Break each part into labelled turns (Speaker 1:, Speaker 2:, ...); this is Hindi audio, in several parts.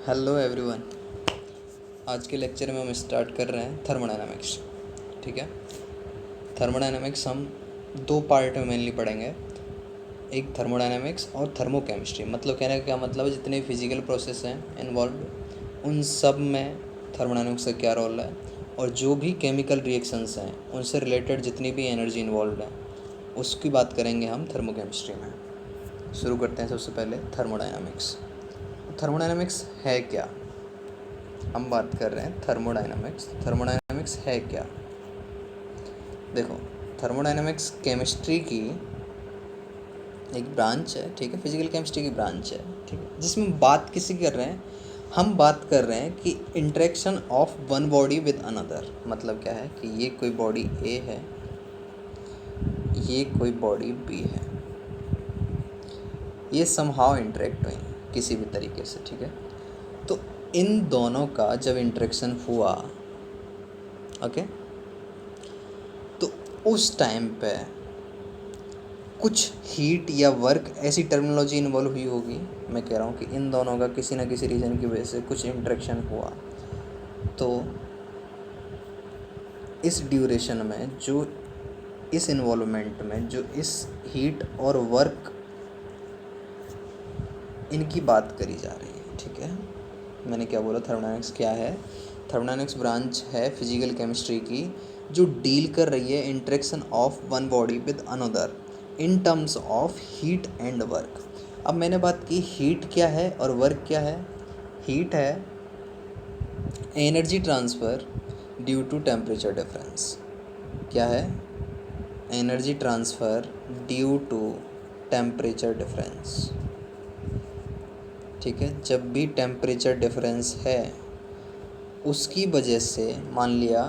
Speaker 1: Hello everyone. आज के लेक्चर में हम स्टार्ट कर रहे हैं थर्मोडायनामिक्स। ठीक है, थर्मोडायनामिक्स हम दो पार्ट में मेनली पढ़ेंगे। एक थर्मोडायनामिक्स और थर्मोकेमिस्ट्री। मतलब कहने का क्या मतलब है, जितने फिजिकल प्रोसेस हैं इन्वॉल्व उन सब में थर्मोडायनामिक्स का क्या रोल है, और जो भी केमिकल रिएक्शंस हैं उनसे रिलेटेड जितनी भी एनर्जी इन्वॉल्व है उसकी बात करेंगे हम थर्मोकेमिस्ट्री में। शुरू करते हैं सबसे पहले थर्मोडायनामिक्स। थर्मोडायनामिक्स है क्या? हम बात कर रहे हैं थर्मोडायनामिक्स। थर्मोडायनामिक्स है क्या? देखो, थर्मोडायनामिक्स केमिस्ट्री की एक ब्रांच है। ठीक है, फिजिकल केमिस्ट्री की ब्रांच है। ठीक है, जिसमें बात किसी कर रहे हैं, हम बात कर रहे हैं कि interaction of one body with another. मतलब क्या है कि ये कोई बॉडी ए है, ये कोई बॉडी बी है, ये समहाउ इंटरेक्ट हुई किसी भी तरीके से। ठीक है, तो इन दोनों का जब इंटरेक्शन हुआ, ओके, तो उस टाइम पे कुछ हीट या वर्क, ऐसी टर्मिनोलॉजी इन्वॉल्व हुई होगी। मैं कह रहा हूँ कि इन दोनों का किसी न किसी रीज़न की वजह से कुछ इंटरेक्शन हुआ, तो इस ड्यूरेशन में, जो इस इन्वॉल्वमेंट में, जो इस हीट और वर्क, इनकी बात करी जा रही है। ठीक है, मैंने क्या बोला, थर्मोडायनामिक्स क्या है? थर्मोडायनामिक्स ब्रांच है फिजिकल केमिस्ट्री की जो डील कर रही है interaction of one body with another in terms of heat and work. अब मैंने बात की हीट क्या है और वर्क क्या है। हीट है energy transfer due to temperature difference. क्या है? Energy transfer due to temperature difference. ठीक है, जब भी टेम्परेचर डिफरेंस है उसकी वजह से, मान लिया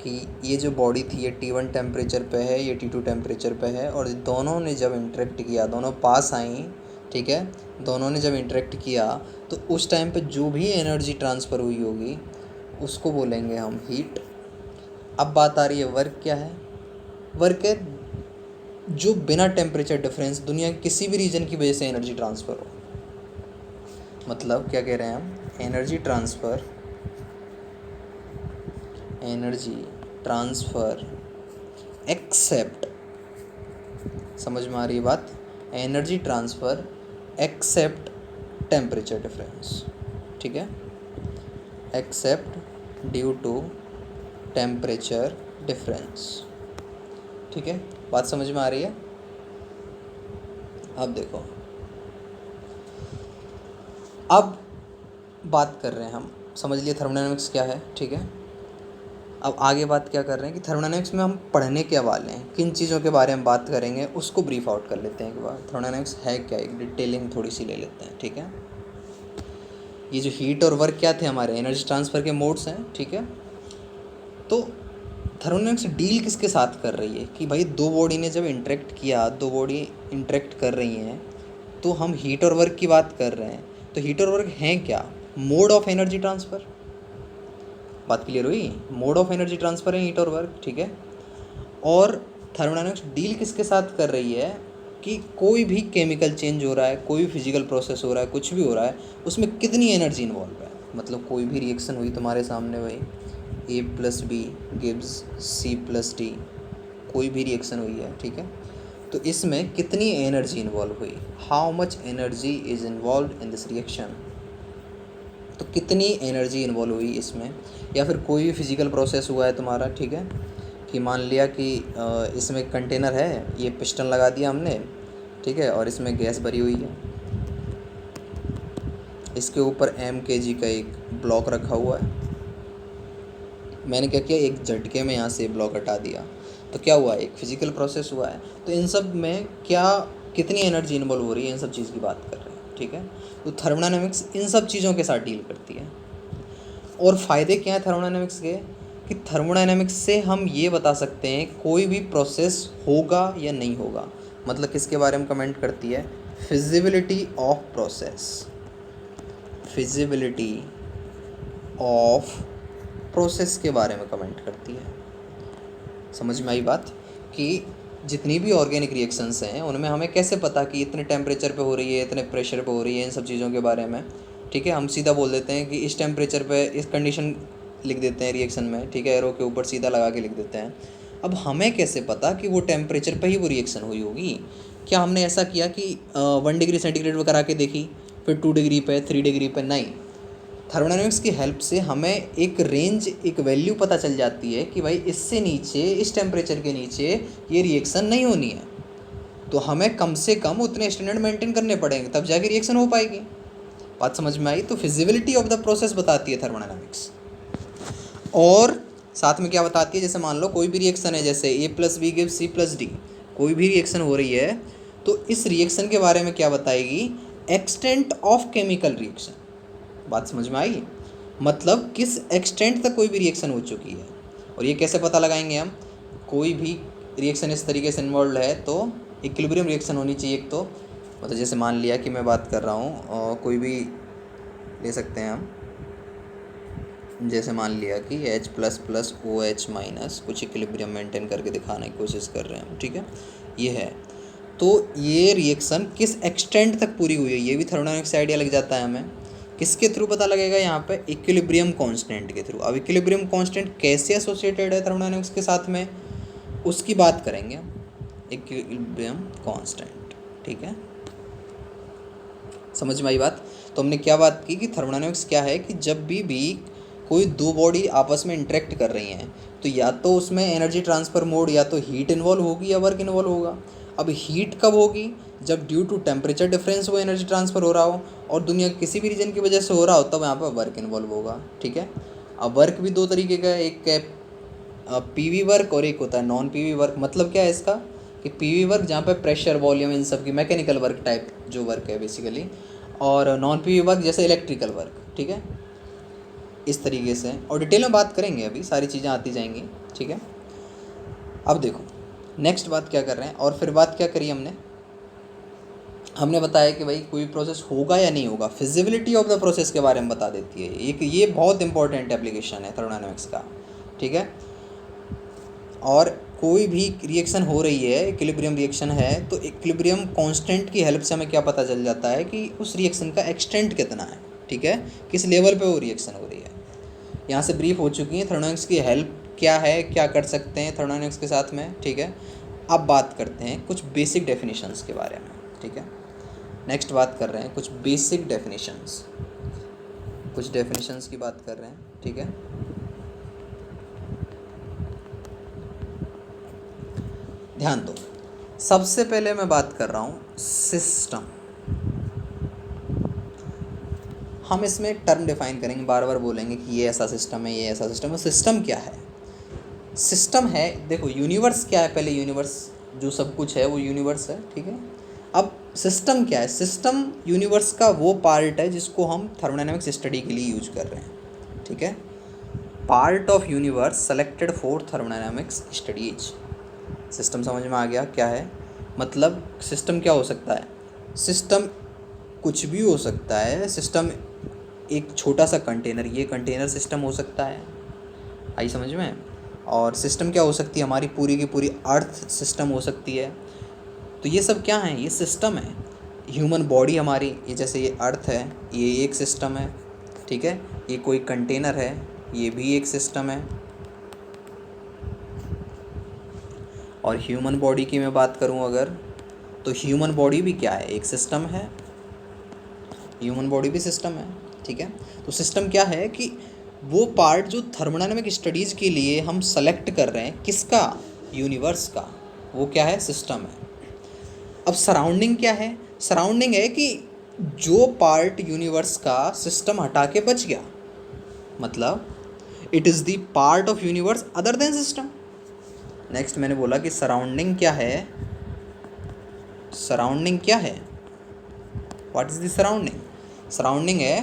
Speaker 1: कि ये जो बॉडी थी ये T1 टेम्परेचर पे है, ये T2 टेम्परेचर पे है, और दोनों ने जब इंटरेक्ट किया, दोनों पास आई, ठीक है, दोनों ने जब इंटरेक्ट किया तो उस टाइम पे जो भी एनर्जी ट्रांसफ़र हुई होगी उसको बोलेंगे हम हीट। अब बात आ रही है वर्क क्या है। वर्क है जो बिना टेम्परेचर डिफरेंस दुनिया के किसी भी रीजन की वजह से एनर्जी ट्रांसफ़र हो। मतलब क्या कह रहे हैं हम, एनर्जी ट्रांसफ़र एक्सेप्ट, समझ में आ रही है बात, energy transfer except temperature difference. ठीक है, except due to temperature difference. ठीक है, बात समझ में आ रही है? अब देखो, अब बात कर रहे हैं हम, समझ लिए थर्मोडायनामिक्स क्या है। ठीक है, अब आगे बात क्या कर रहे हैं कि थर्मोडायनामिक्स में हम पढ़ने क्या वाले हैं, किन चीज़ों के बारे में बात करेंगे, उसको ब्रीफ आउट कर लेते हैं एक बार। थर्मोडायनामिक्स है क्या, एक डिटेलिंग थोड़ी सी ले लेते हैं। ठीक है, ये जो हीट और वर्क क्या थे, हमारे एनर्जी ट्रांसफ़र के मोड्स हैं। ठीक है, तो थर्मोडायनामिक्स डील किसके साथ कर रही है कि भाई दो बॉडी ने जब इंटरेक्ट किया, दो बॉडी इंटरेक्ट कर रही हैं, तो हम हीट और वर्क की बात कर रहे हैं। तो हीट और वर्क हैं क्या? Mode of energy transfer. बात क्लियर हुई? मोड ऑफ एनर्जी ट्रांसफ़र है हीट और वर्क। ठीक है, और थर्मोडायनामिक्स डील किसके साथ कर रही है कि कोई भी केमिकल चेंज हो रहा है, कोई भी फिजिकल प्रोसेस हो रहा है, कुछ भी हो रहा है, उसमें कितनी एनर्जी इन्वॉल्व है। मतलब कोई भी रिएक्शन हुई तुम्हारे सामने, भाई A+B गिव्स C+D, कोई भी रिएक्शन हुई है, ठीक है, तो इसमें कितनी एनर्जी इन्वॉल्व हुई, how much energy is involve in this reaction. तो कितनी एनर्जी इन्वॉल्व हुई इसमें। या फिर कोई भी फिजिकल प्रोसेस हुआ है तुम्हारा, ठीक है, कि मान लिया कि इसमें एक कंटेनर है, ये पिस्टन लगा दिया हमने, ठीक है, और इसमें गैस भरी हुई है, इसके ऊपर mkg का एक ब्लॉक रखा हुआ है। मैंने क्या किया, एक झटके में यहाँ से ब्लॉक हटा दिया, तो क्या हुआ, एक फिजिकल प्रोसेस हुआ है। तो इन सब में क्या, कितनी एनर्जी इन्वॉल्व हो रही है, इन सब चीज़ की बात कर रहे हैं। ठीक है, तो थर्मोडायनामिक्स इन सब चीज़ों के साथ डील करती है। और फ़ायदे क्या हैं थर्मोडायनामिक्स के, कि थर्मोडायनामिक्स से हम ये बता सकते हैं कोई भी प्रोसेस होगा या नहीं होगा। मतलब किसके बारे में कमेंट करती है, feasibility of process, feasibility of process के बारे में कमेंट करती है। समझ में आई बात, कि जितनी भी ऑर्गेनिक रिएक्शंस हैं उनमें हमें कैसे पता कि इतने टेम्परेचर पे हो रही है, इतने प्रेशर पे हो रही है, इन सब चीज़ों के बारे में ठीक है, हम सीधा बोल देते हैं कि इस टेम्परेचर पे इस कंडीशन लिख देते हैं रिएक्शन में, ठीक है, एरो के ऊपर सीधा लगा के लिख देते हैं। अब हमें कैसे पता कि वो टेम्परेचर पे ही वो रिएक्शन हुई होगी? क्या हमने ऐसा किया कि 1 डिग्री सेंटीग्रेड पर करा के देखी, फिर 2 डिग्री पे, 3 डिग्री पे? नहीं। थर्मोडायनेमिक्स की हेल्प से हमें एक रेंज, एक वैल्यू पता चल जाती है कि भाई इससे नीचे, इस टेम्परेचर के नीचे ये रिएक्शन नहीं होनी है। तो हमें कम से कम उतने स्टैंडर्ड मेंटेन करने पड़ेंगे, तब जाके रिएक्शन हो पाएगी। बात समझ में आई? तो फिजिबिलिटी ऑफ द प्रोसेस बताती है थर्मोडायनेमिक्स। और साथ में क्या बताती है, जैसे मान लो कोई भी रिएक्शन है, जैसे A+B गिव्स C+D, कोई भी रिएक्शन हो रही है तो इस रिएक्शन के बारे में क्या बताएगी? Extent of chemical reaction. बात समझ में आई? मतलब किस एक्सटेंट तक कोई भी रिएक्शन हो चुकी है। और ये कैसे पता लगाएंगे हम? कोई भी रिएक्शन इस तरीके से इन्वॉल्व है तो इक्विलिब्रियम रिएक्शन होनी चाहिए एक तो। मतलब जैसे मान लिया कि मैं बात कर रहा हूँ और कोई भी ले सकते हैं हम, जैसे मान लिया कि H++OH- कुछ इक्विलिब्रियम मेंटेन करके दिखाने की कोशिश कर रहे हैं हम, ठीक है, ये है। तो ये रिएक्शन किस एक्सटेंट तक पूरी हुई है, ये भी थर्मोडायनेमिक्स आइडिया लग जाता है हमें। किसके थ्रू पता लगेगा? यहाँ पे इक्विलिब्रियम कांस्टेंट के थ्रू। अब इक्विलिब्रियम कांस्टेंट कैसे एसोसिएटेड है थर्मोडायनेमिक्स के साथ में, उसकी बात करेंगे हम। इक्विलिब्रियम कांस्टेंट, ठीक है, समझ में आई बात? तो हमने क्या बात की कि थर्मोडायनेमिक्स क्या है कि जब भी कोई दो बॉडी आपस में इंटरेक्ट कर रही हैं तो या तो उसमें एनर्जी ट्रांसफ़र मोड, या तो हीट इन्वॉल्व होगी या वर्क इन्वॉल्व होगा। अब हीट कब होगी? जब ड्यू टू टेम्परेचर डिफरेंस वो एनर्जी ट्रांसफ़र हो रहा हो और दुनिया के किसी भी रीजन की वजह से हो रहा हो, तब यहाँ पर वर्क इन्वॉल्व होगा, ठीक है। अब वर्क भी दो तरीके का है, एक है पीवी वर्क और एक होता है नॉन पीवी वर्क। मतलब क्या है इसका कि पीवी वर्क जहाँ पे प्रेशर, वॉल्यूम, इन सब की मैकेनिकल वर्क टाइप जो वर्क है बेसिकली, और नॉन पीवी वर्क जैसे इलेक्ट्रिकल वर्क, ठीक है, इस तरीके से। और डिटेल में बात करेंगे, अभी सारी चीज़ें आती जाएंगी, ठीक है। अब देखो नेक्स्ट बात क्या कर रहे हैं, और फिर बात क्या करी हमने बताया कि भाई कोई प्रोसेस होगा या नहीं होगा, फिजिबिलिटी ऑफ द प्रोसेस के बारे में बता देती है। एक ये बहुत इंपॉर्टेंट एप्लीकेशन है थर्मोडायनेमिक्स का, ठीक है। और कोई भी रिएक्शन हो रही है, इक्विलिब्रियम रिएक्शन है, तो इक्विलिब्रियम कांस्टेंट की हेल्प से हमें क्या पता चल जाता है कि उस रिएक्शन का एक्सटेंट कितना है, ठीक है, किस लेवल पे वो रिएक्शन हो रही है। यहाँ से ब्रीफ हो चुकी है थर्मोडायनेमिक्स की हेल्प क्या है, क्या कर सकते हैं थर्मोडायनेमिक्स के साथ में, ठीक है। अब बात करते हैं कुछ बेसिक डेफिनेशंस के बारे में, ठीक है। नेक्स्ट बात कर रहे हैं कुछ बेसिक डेफिनेशंस, कुछ डेफिनेशंस की बात कर रहे हैं, ठीक है। ध्यान दो, सबसे पहले मैं बात कर रहा हूँ सिस्टम। हम इसमें टर्म डिफाइन करेंगे, बार बार बोलेंगे कि ये ऐसा सिस्टम है, ये ऐसा सिस्टम है। सिस्टम क्या है? सिस्टम है, देखो यूनिवर्स क्या है, पहले यूनिवर्स जो सब कुछ है वो यूनिवर्स है, ठीक है। अब सिस्टम क्या है? सिस्टम यूनिवर्स का वो पार्ट है जिसको हम थर्मोडायनेमिक्स स्टडी के लिए यूज कर रहे हैं, ठीक है। Part of universe selected for thermodynamics studies. System समझ में आ गया क्या है? मतलब सिस्टम क्या हो सकता है? सिस्टम कुछ भी हो सकता है। सिस्टम एक छोटा सा कंटेनर, ये कंटेनर सिस्टम हो सकता है, आई समझ में? और सिस्टम क्या हो सकती है? हमारी पूरी की पूरी अर्थ सिस्टम हो सकती है। तो ये सब क्या है? ये सिस्टम है। ह्यूमन बॉडी हमारी, ये जैसे ये अर्थ है, ये एक सिस्टम है, ठीक है। ये कोई कंटेनर है, ये भी एक सिस्टम है। और ह्यूमन बॉडी की मैं बात करूं अगर, तो ह्यूमन बॉडी भी क्या है? एक सिस्टम है। ह्यूमन बॉडी भी सिस्टम है, ठीक है। तो सिस्टम क्या है कि वो पार्ट जो थर्मोडायनेमिक स्टडीज़ के लिए हम सेलेक्ट कर रहे हैं, किसका? यूनिवर्स का, वो क्या है? सिस्टम है। अब सराउंडिंग क्या है? सराउंडिंग है कि जो पार्ट यूनिवर्स का सिस्टम हटा के बच गया, मतलब it is the part of universe other than system. Next मैंने बोला कि सराउंडिंग क्या है? सराउंडिंग क्या है? What is the surrounding? Surrounding है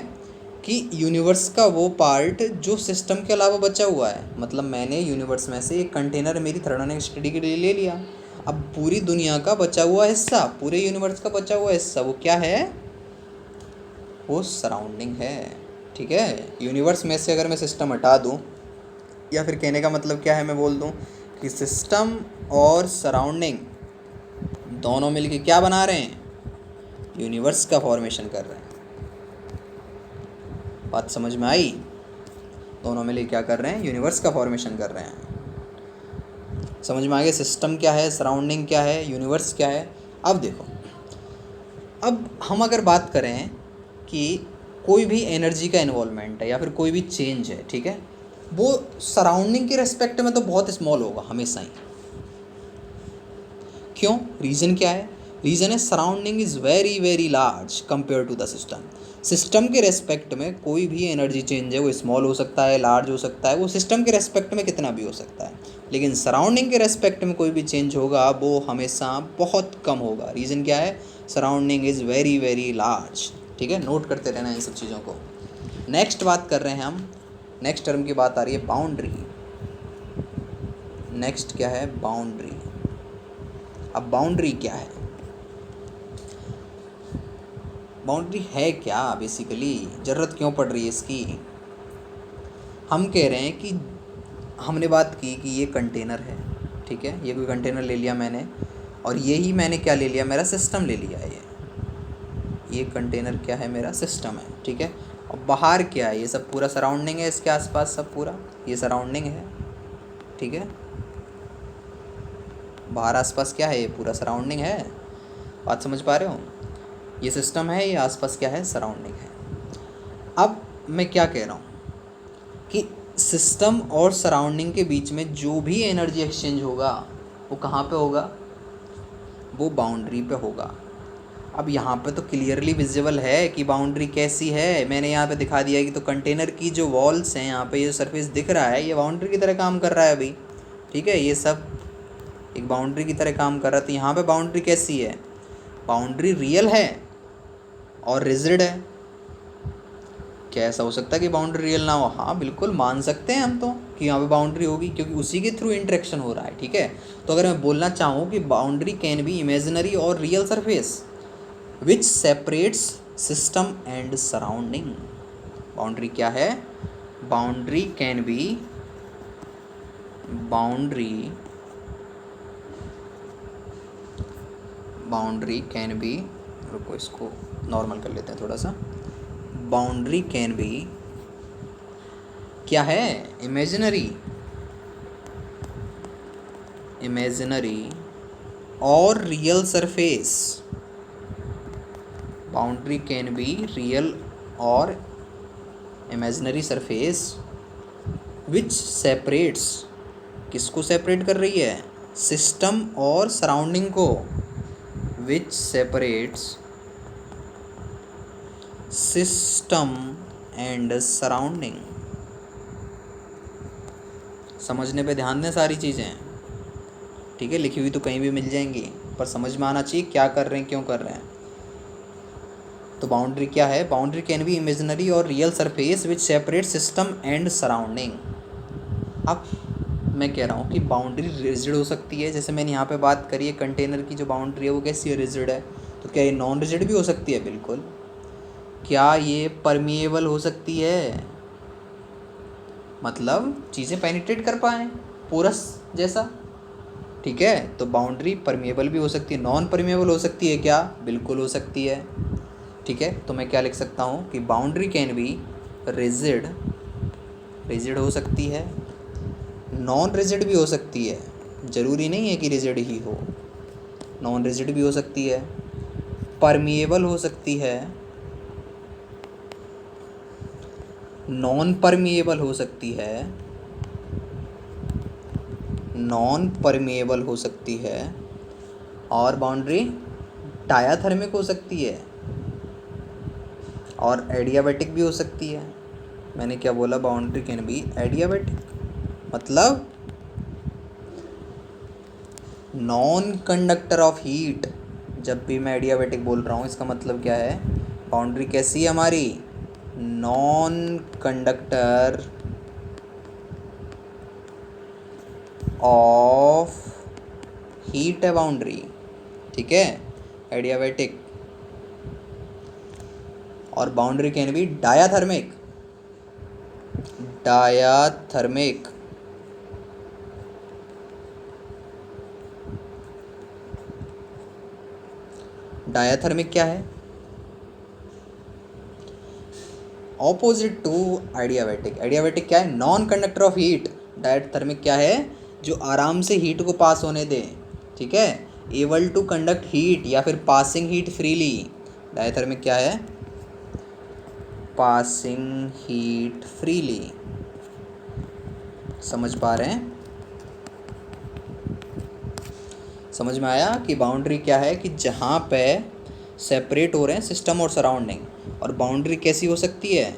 Speaker 1: कि यूनिवर्स का वो पार्ट जो सिस्टम के अलावा बचा हुआ है। मतलब मैंने यूनिवर्स में से एक कंटेनर मेरी थर्मोडायनेमिक स्टडी के लिए ले लिया, अब पूरी दुनिया का बचा हुआ हिस्सा, पूरे यूनिवर्स का बचा हुआ हिस्सा, वो क्या है? वो सराउंडिंग है, ठीक है। यूनिवर्स में से अगर मैं सिस्टम हटा दूँ, या फिर कहने का मतलब क्या है, मैं बोल दूँ कि सिस्टम और सराउंडिंग दोनों मिलके क्या बना रहे हैं? यूनिवर्स का फॉर्मेशन कर रहे हैं। बात समझ में आई? दोनों मिलकर क्या कर रहे हैं? यूनिवर्स का फॉर्मेशन कर रहे हैं। समझ में आ गया? सिस्टम क्या है, सराउंडिंग क्या है, यूनिवर्स क्या है। अब देखो, अब हम अगर बात करें कि कोई भी एनर्जी का इन्वॉल्वमेंट है या फिर कोई भी चेंज है, ठीक है, वो सराउंडिंग के रेस्पेक्ट में तो बहुत स्मॉल होगा हमेशा ही। क्यों? रीज़न क्या है? रीज़न है surrounding is very very large compare to the system. System के रेस्पेक्ट में कोई भी एनर्जी चेंज है वो स्मॉल हो सकता है, लार्ज हो सकता है, वो सिस्टम के रेस्पेक्ट में कितना भी हो सकता है, लेकिन सराउंडिंग के रेस्पेक्ट में कोई भी चेंज होगा वो हमेशा बहुत कम होगा। रीज़न क्या है? Surrounding is very very large. ठीक है, नोट करते रहना इन सब चीज़ों को। नेक्स्ट बात कर रहे हैं हम, नेक्स्ट टर्म की बात आ रही है बाउंड्री। नेक्स्ट क्या है? बाउंड्री। अब बाउंड्री क्या है? बाउंड्री है क्या बेसिकली, ज़रूरत क्यों पड़ रही है इसकी? हम कह रहे हैं कि हमने बात की कि ये कंटेनर है, ठीक है, ये कोई कंटेनर ले लिया मैंने, और यही मैंने क्या ले लिया? मेरा सिस्टम ले लिया। ये कंटेनर क्या है? मेरा सिस्टम है, ठीक है। और बाहर क्या है? ये सब पूरा सराउंडिंग है, इसके आसपास सब पूरा ये सराउंडिंग है, ठीक है। बाहर आसपास क्या है? ये पूरा सराउंडिंग है। बात समझ पा रहे हो? ये सिस्टम है, ये आसपास क्या है? सराउंडिंग है। अब मैं क्या कह रहा हूँ कि सिस्टम और सराउंडिंग के बीच में जो भी एनर्जी एक्सचेंज होगा वो कहाँ पे होगा? वो बाउंड्री पे होगा। अब यहाँ पे तो क्लियरली विजिबल है कि बाउंड्री कैसी है, मैंने यहाँ पे दिखा दिया कि तो कंटेनर की जो वॉल्स हैं, यहाँ पे ये सरफेस दिख रहा है, ये बाउंड्री की तरह काम कर रहा है अभी, ठीक है। ये सब एक बाउंड्री की तरह काम कर रहा है। तो यहाँ पे बाउंड्री कैसी है? बाउंड्री रियल है और रिजिड है। क्या ऐसा हो सकता है कि बाउंड्री रियल ना हो? हाँ बिल्कुल, मान सकते हैं हम तो कि यहाँ पे बाउंड्री होगी, क्योंकि उसी के थ्रू इंटरेक्शन हो रहा है, ठीक है। तो अगर मैं बोलना चाहूँ कि बाउंड्री कैन बी इमेजिनरी और real surface which separates system and surrounding. Boundary क्या है? Boundary can B, boundary can B, रुको इसको नॉर्मल कर लेते हैं थोड़ा सा। बाउंड्री कैन बी क्या है? इमेजिनरी और real surface. Boundary can be real और इमेजिनरी सरफेस विच सेपरेट्स, किसको सेपरेट कर रही है? सिस्टम और सराउंडिंग को। Which separates system and surrounding. समझने पे ध्यान दें सारी चीज़ें, ठीक है। लिखी हुई तो कहीं भी मिल जाएंगी, पर समझ में आना चाहिए क्या कर रहे हैं, क्यों कर रहे हैं। तो बाउंड्री क्या है? बाउंड्री कैन बी इमेजिनरी और real surface which separate system and surrounding. अब मैं कह रहा हूँ कि बाउंड्री रिजिड हो सकती है, जैसे मैंने यहाँ पे बात करी है कंटेनर की जो बाउंड्री है वो कैसी है? रिजिड है। तो क्या ये नॉन रिजिड भी हो सकती है? बिल्कुल। क्या ये परमिएबल हो सकती है? मतलब चीज़ें पेनिट्रेट कर पाएँ, पोरस जैसा, ठीक है। तो बाउंड्री परमिएबल भी हो सकती है, नॉन परमिएबल हो सकती है। क्या? बिल्कुल हो सकती है, ठीक है। तो मैं क्या लिख सकता हूँ कि boundary can B rigid, rigid हो सकती है, नॉन रिजिड भी हो सकती है, ज़रूरी नहीं है कि रिजिड ही हो, नॉन रिजिड भी हो सकती है, परमिएबल हो सकती है, नॉन परमिएबल हो सकती है, नॉन परमिएबल हो सकती है, और बाउंड्री डायाथर्मिक हो सकती है, और एडियाबैटिक भी हो सकती है। मैंने क्या बोला? बाउंड्री कैन बी एडियाबैटिक, मतलब नॉन कंडक्टर ऑफ हीट। जब भी मैं एडियाबैटिक बोल रहा हूँ इसका मतलब क्या है? बाउंड्री कैसी है हमारी? नॉन कंडक्टर ऑफ हीट है बाउंड्री, ठीक है, एडियाबैटिक। और boundary can be diathermic, diathermic. Diathermic क्या है? Opposite to adiabatic. एडियाबैटिक क्या है? Non conductor of heat. Diathermic क्या है? जो आराम से हीट को पास होने दे, ठीक है, एबल टू कंडक्ट हीट या फिर पासिंग हीट फ्रीली। डायथर्मिक क्या है? Passing heat freely. समझ पा रहे हैं? समझ में आया कि बाउंड्री क्या है, कि जहाँ पे सेपरेट हो रहे हैं सिस्टम और सराउंडिंग। और बाउंड्री कैसी हो सकती है?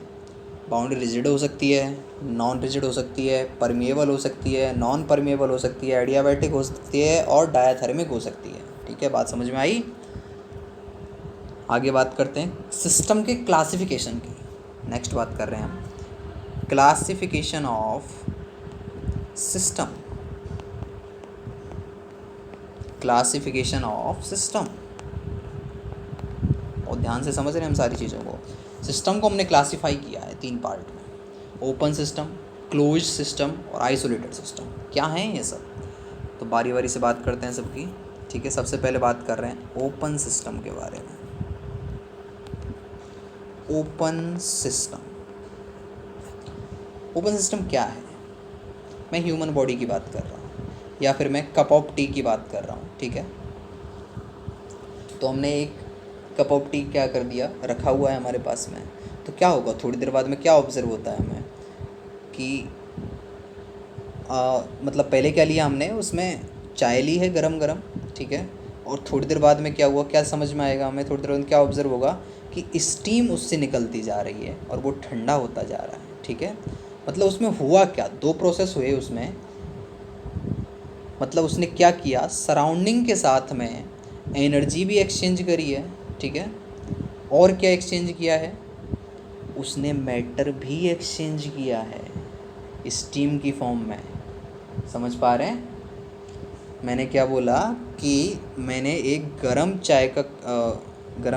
Speaker 1: बाउंड्री रिजिड हो सकती है, नॉन रिजिड हो सकती है, परमिएबल हो सकती है, नॉन परमिएबल हो सकती है, एडियाबैटिक हो सकती है और डायथर्मिक हो सकती है। ठीक है, बात समझ में आई? आगे बात करते हैं सिस्टम के क्लासिफिकेशन की। नेक्स्ट बात कर रहे हैं हम classification of system. Classification of system, और ध्यान से समझ रहे हैं हम सारी चीज़ों को। सिस्टम को हमने क्लासिफाई किया है 3 पार्ट में, ओपन सिस्टम, क्लोज्ड सिस्टम और आइसोलेटेड सिस्टम। क्या हैं ये सब? तो बारी बारी से बात करते हैं सबकी। ठीक है, सबसे पहले बात कर रहे हैं ओपन सिस्टम के बारे में। ओपन सिस्टम, ओपन सिस्टम क्या है? मैं ह्यूमन बॉडी की बात कर रहा हूँ या फिर मैं कप ऑफ टी की बात कर रहा हूँ। ठीक है, तो हमने एक कप ऑफ टी क्या कर दिया, रखा हुआ है हमारे पास में, तो क्या होगा थोड़ी देर बाद में? क्या ऑब्जर्व होता है हमें कि मतलब पहले क्या लिया हमने, उसमें चाय ली है गरम गरम, ठीक है, और थोड़ी देर बाद में क्या हुआ, क्या समझ में आएगा हमें? थोड़ी देर बाद क्या ऑब्जर्व होगा कि स्टीम उससे निकलती जा रही है और वो ठंडा होता जा रहा है। ठीक है, मतलब उसमें हुआ क्या, 2 प्रोसेस हुए उसमें। मतलब उसने क्या किया, सराउंडिंग के साथ में एनर्जी भी एक्सचेंज करी है। ठीक है, और क्या एक्सचेंज किया है? उसने मैटर भी एक्सचेंज किया है स्टीम की फॉर्म में। समझ पा रहे हैं? मैंने क्या बोला कि मैंने एक गरम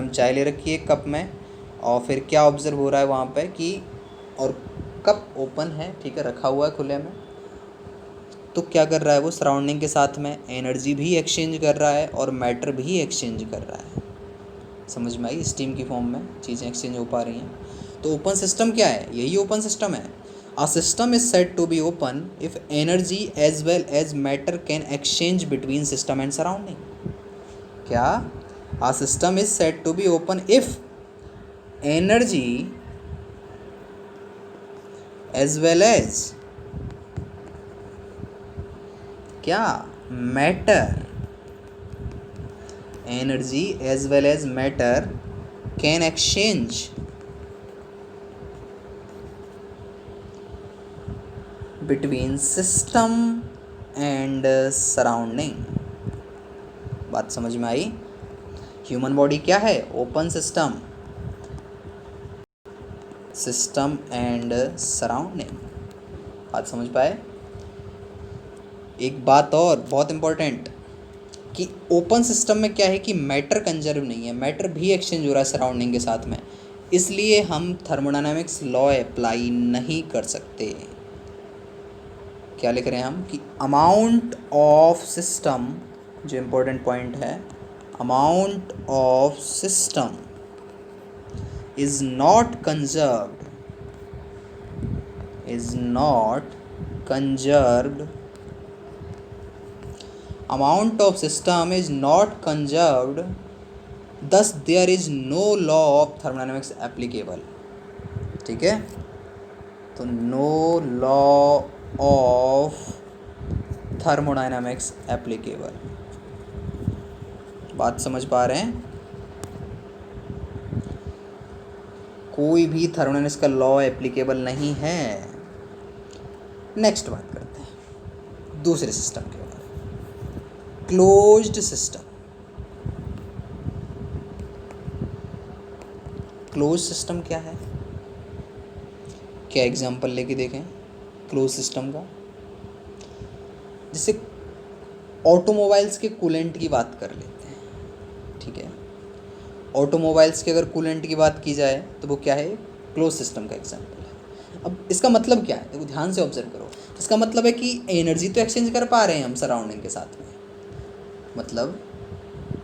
Speaker 1: चाय ले रखी है कप में, और फिर क्या ऑब्ज़र्व हो रहा है वहाँ पे कि, और कप ओपन है, ठीक है, रखा हुआ है खुले में, तो क्या कर रहा है वो? सराउंडिंग के साथ में एनर्जी भी एक्सचेंज कर रहा है और मैटर भी एक्सचेंज कर रहा है। समझ में आई? स्टीम की फॉर्म में चीज़ें एक्सचेंज हो पा रही हैं। तो ओपन सिस्टम क्या है? यही ओपन सिस्टम है। A system is said to be open if energy as well as matter can exchange between system and surrounding. क्या? A system is said to be open if energy as well as क्या? matter, energy as well as matter can exchange between system and surrounding. बात समझ में आई? ह्यूमन बॉडी क्या है? Open system, system and surrounding. बात समझ पाए? एक बात और बहुत इम्पोर्टेंट, कि ओपन सिस्टम में क्या है कि मैटर कंजर्व नहीं है, मैटर भी एक्सचेंज हो रहा है सराउंडिंग के साथ में, इसलिए हम थर्मोडायनामिक्स लॉ अप्लाई नहीं कर सकते। क्या लिख रहे हैं हम कि अमाउंट ऑफ सिस्टम, जो इम्पोर्टेंट पॉइंट है, amount of system is not conserved, is not conserved, amount of system is not conserved, thus there is no law of thermodynamics applicable. ठीक है, तो no law of thermodynamics applicable। बात समझ पा रहे हैं? कोई भी थर्मोडायनामिक्स का लॉ एप्लीकेबल नहीं है। नेक्स्ट बात करते हैं दूसरे सिस्टम के बारे में, क्लोज्ड सिस्टम। क्लोज सिस्टम क्या है? क्या एग्जांपल लेके देखें क्लोज सिस्टम का। जैसे ऑटोमोबाइल्स के कूलेंट की बात कर लेते हैं। ठीक है, ऑटोमोबाइल्स के अगर कूलेंट की बात की जाए तो वो क्या है? क्लोज सिस्टम का एग्जांपल है। अब इसका मतलब क्या है? देखो ध्यान से ऑब्जर्व करो। इसका मतलब है कि एनर्जी तो एक्सचेंज कर पा रहे हैं हम सराउंडिंग के साथ में, मतलब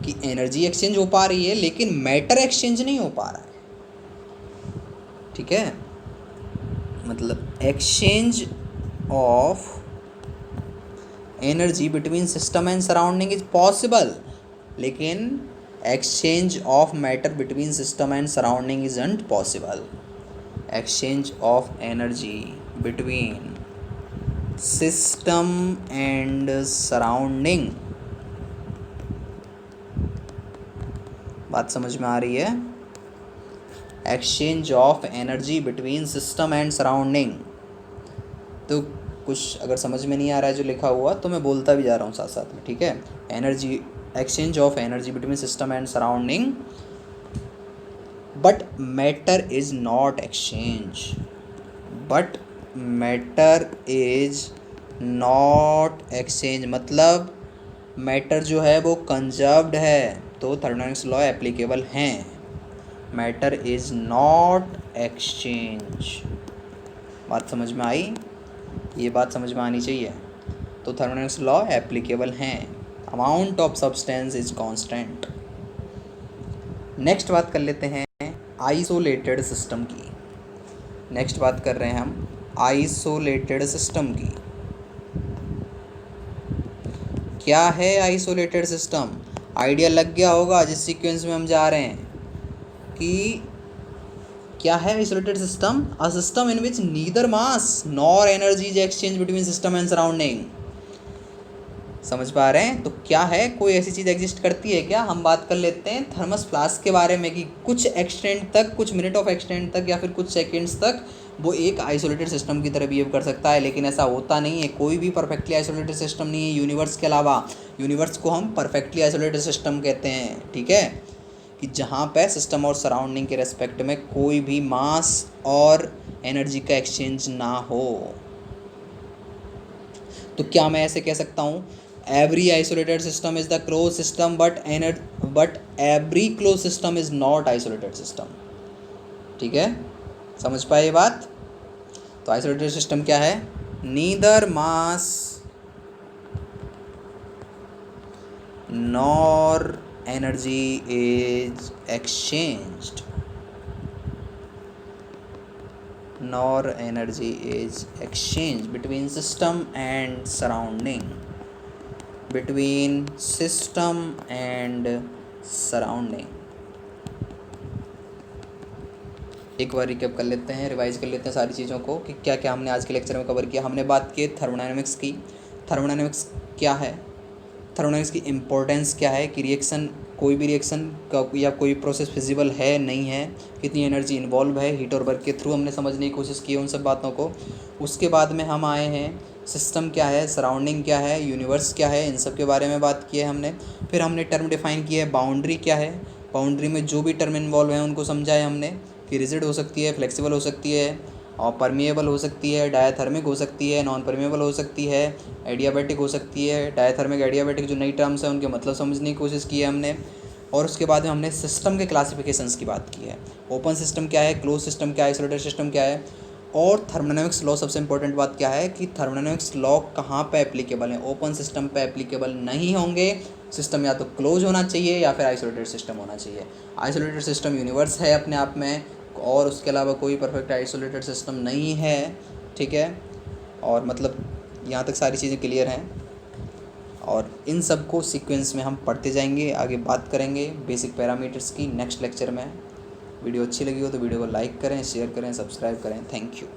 Speaker 1: कि एनर्जी एक्सचेंज हो पा रही है लेकिन मैटर एक्सचेंज नहीं हो पा रहा है। ठीक है, मतलब exchange of energy between system and surrounding is possible, लेकिन exchange of matter between system and surrounding isn't possible. Exchange of energy between system and surrounding, बात समझ में आ रही है? Exchange of energy between system and surrounding. तो कुछ अगर समझ में नहीं आ रहा है जो लिखा हुआ तो मैं बोलता भी जा रहा हूँ साथ साथ में, ठीक है? Energy, exchange of energy between system and surrounding, but matter is not exchange, but matter is not exchange, मतलब मैटर जो है वो कंजर्व्ड है, तो थर्मोडायनेमिक्स लॉ एप्लीकेबल हैं। मैटर इज नॉट एक्सचेंज, बात समझ में आई? ये बात समझ में आनी चाहिए। तो थर्मोडायनेमिक्स लॉ एप्लीकेबल हैं। Amount of substance is constant. Next बात कर लेते हैं आइसोलेटेड सिस्टम की। नेक्स्ट बात कर रहे हैं हम आइसोलेटेड सिस्टम की। क्या है आइसोलेटेड सिस्टम? आइडिया लग गया होगा जिस सीक्वेंस में हम जा रहे हैं कि क्या है isolated system? A system in which neither mass nor energy is exchange between system and surrounding. समझ पा रहे हैं? तो क्या है, कोई ऐसी चीज़ एग्जिस्ट करती है क्या? हम बात कर लेते हैं थर्मस फ्लास्क के बारे में कि कुछ एक्सटेंट तक, कुछ मिनट ऑफ एक्सटेंट तक या फिर कुछ सेकेंड्स तक वो एक आइसोलेटेड सिस्टम की तरह बिहेव कर सकता है, लेकिन ऐसा होता नहीं है। कोई भी परफेक्टली आइसोलेटेड सिस्टम नहीं है यूनिवर्स के अलावा। यूनिवर्स को हम परफेक्टली आइसोलेटेड सिस्टम कहते हैं, ठीक है? कि जहाँ पे सिस्टम और सराउंडिंग के रेस्पेक्ट में कोई भी मास और एनर्जी का एक्सचेंज ना हो। तो क्या मैं ऐसे कह सकता हूँ every isolated system is the close system but every close system is not isolated system, ठीक है? समझ पाए ये बात? तो आइसोलेटेड सिस्टम क्या है? Neither mass nor energy is exchanged, nor energy is exchanged between system and surrounding, between system and surrounding। एक बार रिकैप कर लेते हैं, रिवाइज कर लेते हैं सारी चीज़ों को कि क्या क्या हमने आज के लेक्चर में कवर किया। हमने बात की थर्मोडायनेमिक्स की। थर्मोडायनेमिक्स क्या है, थर्मोडायनेमिक्स की इम्पोर्टेंस क्या है, कि रिएक्शन, कोई भी रिएक्शन का या कोई प्रोसेस फिजिबल है नहीं है, कितनी एनर्जी इन्वॉल्व है, हीट और वर्क के थ्रू हमने समझने की कोशिश की उन सब बातों को। उसके बाद में हम आए हैं सिस्टम क्या है, सराउंडिंग क्या है, यूनिवर्स क्या है, इन सब के बारे में बात की है हमने। फिर हमने टर्म डिफाइन किया है, बाउंड्री क्या है, बाउंड्री में जो भी टर्म इन्वॉल्व है उनको समझा है हमने कि रिजिड हो सकती है, फ्लेक्सिबल हो सकती है और परमिएबल हो सकती है, डायाथर्मिक हो सकती है, नॉन परमिएबल हो सकती है, एडियाबैटिक हो सकती है। डायाथर्मिक, एडियाबैटिक जो नई टर्म्स हैं उनके मतलब समझने की कोशिश की है हमने। और उसके बाद में हमने सिस्टम के क्लासिफिकेशंस की बात की है। ओपन सिस्टम क्या है, क्लोज सिस्टम क्या है, आइसोलेटेड सिस्टम क्या है। और थर्मोडायनेमिक्स लॉ, सबसे इंपॉर्टेंट बात क्या है कि थर्मोडायनेमिक्स लॉ कहाँ पे एप्लीकेबल है? ओपन सिस्टम पे एप्लीकेबल नहीं होंगे। सिस्टम या तो क्लोज होना चाहिए या फिर आइसोलेटेड सिस्टम होना चाहिए। आइसोलेटेड सिस्टम यूनिवर्स है अपने आप में, और उसके अलावा कोई परफेक्ट आइसोलेटेड सिस्टम नहीं है, ठीक है? और मतलब यहाँ तक सारी चीज़ें क्लियर हैं, और इन सब को सीक्वेंस में हम पढ़ते जाएंगे, आगे बात करेंगे बेसिक पैरामीटर्स की नेक्स्ट लेक्चर में। वीडियो अच्छी लगी हो तो वीडियो को लाइक करें, शेयर करें, सब्सक्राइब करें। Thank you.